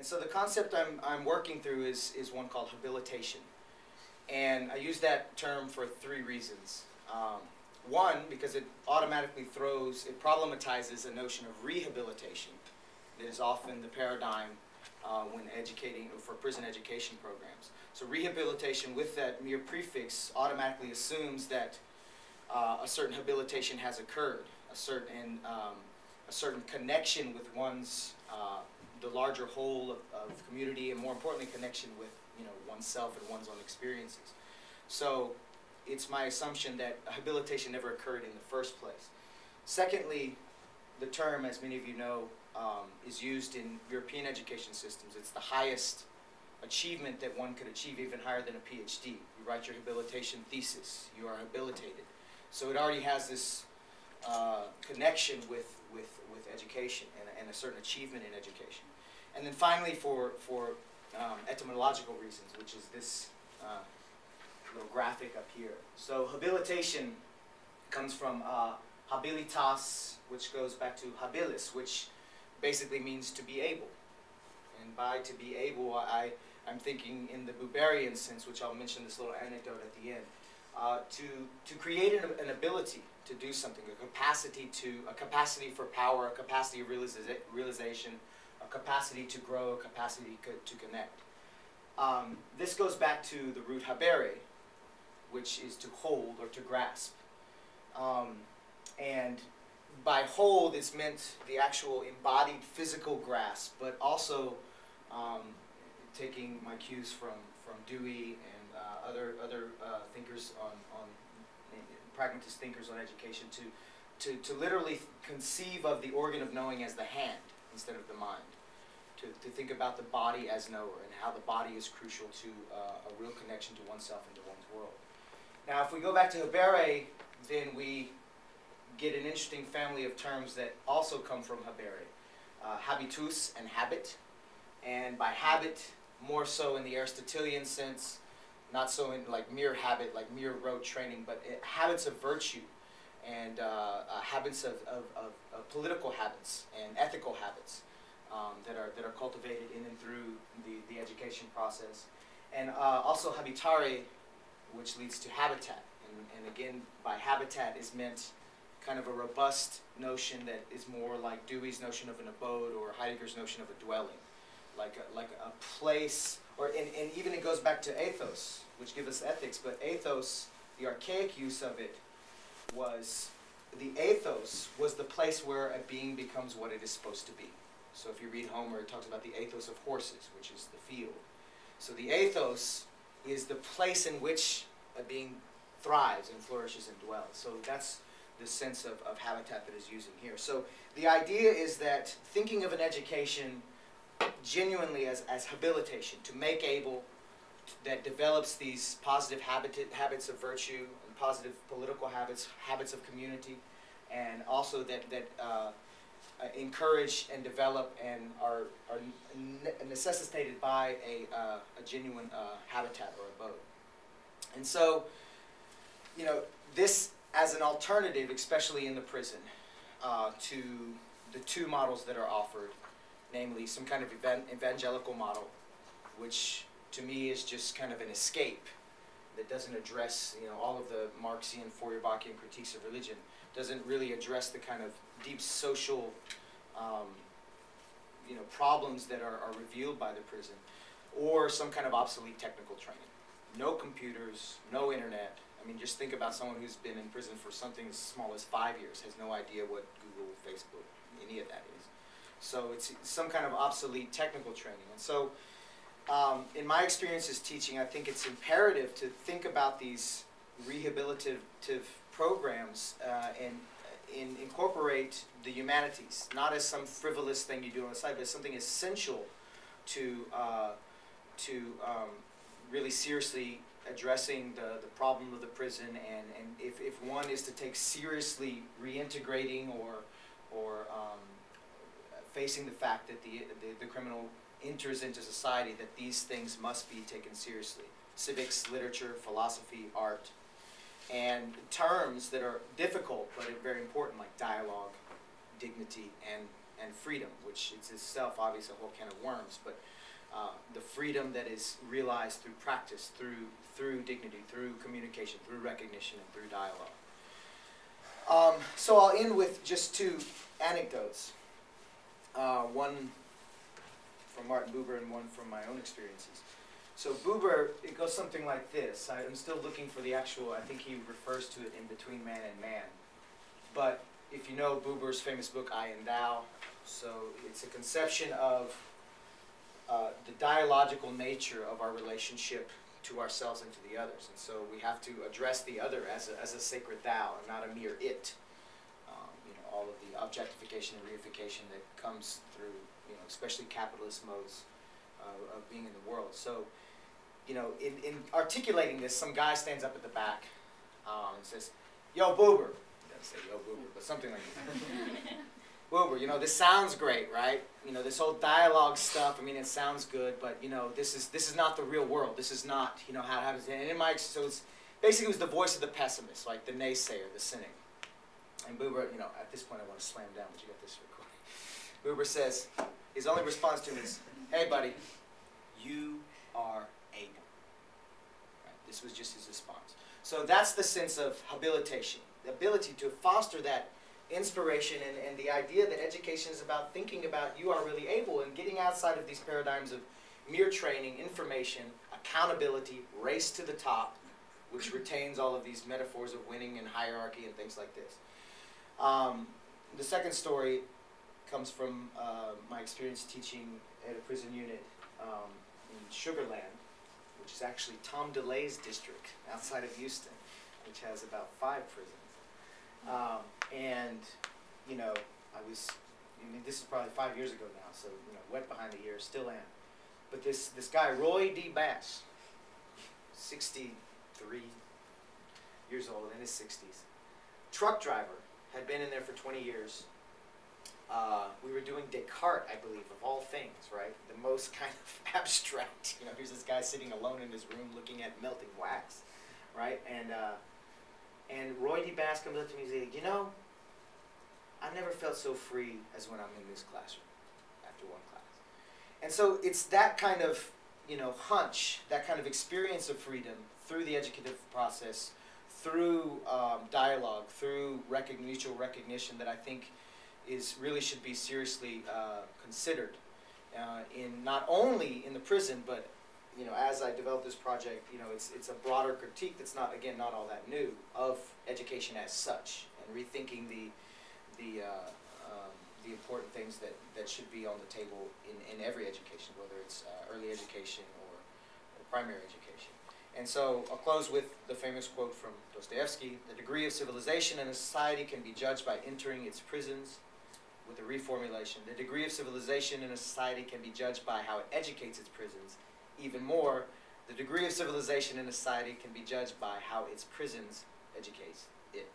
And so the concept I'm working through is one called habilitation. And I use that term for three reasons. One, because it automatically it problematizes a notion of rehabilitation that is often the paradigm when educating for prison education programs. So rehabilitation with that mere prefix automatically assumes that a certain habilitation has occurred, a certain connection with the larger whole of community, and more importantly, connection with oneself and one's own experiences. So it's my assumption that habilitation never occurred in the first place. Secondly, the term, as many of you know, is used in European education systems. It's the highest achievement that one could achieve, even higher than a PhD. You write your habilitation thesis, you are habilitated. So it already has this connection with education and a certain achievement in education. And then finally, for etymological reasons, which is this little graphic up here. So habilitation comes from habilitas, which goes back to habilis, which basically means to be able. And by to be able, I'm thinking in the Buberian sense, which I'll mention this little anecdote at the end, to create an ability to do something, a capacity for power, a capacity of realization, a capacity to grow, a capacity to connect. This goes back to the root habere, which is to hold or to grasp. And by hold, it's meant the actual embodied physical grasp, but also taking my cues from Dewey and other thinkers pragmatist thinkers on education, to literally conceive of the organ of knowing as the hand instead of the mind. To think about the body as knower and how the body is crucial to a real connection to oneself and to one's world. Now, if we go back to habere, then we get an interesting family of terms that also come from habere. Habitus and habit. And by habit, more so in the Aristotelian sense, not so in like mere habit, like mere rote training, but habits of virtue and habits of political habits and ethical habits that are cultivated in and through the education process. And also habitare, which leads to habitat. And again, by habitat is meant kind of a robust notion that is more like Dewey's notion of an abode or Heidegger's notion of a dwelling, like a place, and even it goes back to ethos, which gives us ethics. But ethos, the archaic use of it, was the ethos was the place where a being becomes what it is supposed to be. So if you read Homer, it talks about the ethos of horses, which is the field. So the ethos is the place in which a being thrives and flourishes and dwells. So that's the sense of habitat that is using here. So the idea is that thinking of an education genuinely as habilitation, to make able, that develops these positive habits of virtue, and positive political habits, habits of community, and also that encourage and develop and are necessitated by a genuine habitat or abode. And so, this as an alternative, especially in the prison, to the two models that are offered, namely some kind of evangelical model, which to me is just kind of an escape that doesn't address all of the Marxian, Feuerbachian critiques of religion, doesn't really address the kind of deep social problems that are revealed by the prison, or some kind of obsolete technical training. No computers, no internet. I mean, just think about someone who's been in prison for something as small as 5 years, has no idea what Google, Facebook, any of that is. So it's some kind of obsolete technical training. And so in my experiences teaching, I think it's imperative to think about these rehabilitative programs and incorporate the humanities, not as some frivolous thing you do on the side, but as something essential to really seriously addressing the problem of the prison, and if one is to take seriously reintegrating or facing the fact that the criminal enters into society, that these things must be taken seriously. Civics, literature, philosophy, art, and terms that are difficult but very important, like dialogue, dignity, and freedom, which is itself obviously a whole can of worms, but the freedom that is realized through practice, through dignity, through communication, through recognition, and through dialogue. So I'll end with just two anecdotes, one from Martin Buber and one from my own experiences. So Buber, it goes something like this. I'm still looking for the actual, I think he refers to it in Between Man and Man. But if you know Buber's famous book, I and Thou, so it's a conception of the dialogical nature of our relationship to ourselves and to the others. And so we have to address the other as a sacred thou and not a mere it. You know, all of the objectification and reification that comes through, you know, especially capitalist modes of being in the world. So, you know, in articulating this, some guy stands up at the back and says, "Yo, Buber." He doesn't say "Yo, Buber," but something like that. "Buber, you know, this sounds great, right? You know, this whole dialogue stuff, I mean, it sounds good, but, you know, this is not the real world. This is not, you know, how it happens." And in my, so it's, basically it was the voice of the pessimist, like the naysayer, the cynic. And Buber, you know, at this point I want to slam down, but you got this recording. Buber says, his only response to him is, "Hey, buddy, you are able." Right? This was just his response. So that's the sense of habilitation, the ability to foster that inspiration and the idea that education is about thinking about you are really able and getting outside of these paradigms of mere training, information, accountability, race to the top, which retains all of these metaphors of winning and hierarchy and things like this. The second story comes from my experience teaching at a prison unit in Sugar Land, which is actually Tom DeLay's district outside of Houston, which has about 5 prisons. And, you know, I mean, this is probably 5 years ago now, so, you know, wet behind the ears, still am. But this guy, Roy D. Bass, 63 years old, in his 60s, truck driver, had been in there for 20 years. We were doing Descartes, I believe, of all things, right? The most kind of abstract, you know, here's this guy sitting alone in his room looking at melting wax, right? And Roy D. Bass comes up to me and says, "You know, I never felt so free as when I'm in this classroom after one class." And so it's that kind of, you know, hunch, that kind of experience of freedom through the educative process, through dialogue, through mutual recognition that I think really should be seriously considered in not only in the prison, but, you know, as I develop this project, you know, it's a broader critique that's not, again, not all that new of education as such, and rethinking the important things that should be on the table in every education, whether it's early education or primary education. And so I'll close with the famous quote from Dostoevsky: "The degree of civilization in a society can be judged by entering its prisons," with a reformulation. "The degree of civilization in a society can be judged by how it educates its prisons. Even more, the degree of civilization in a society can be judged by how its prisons educates it."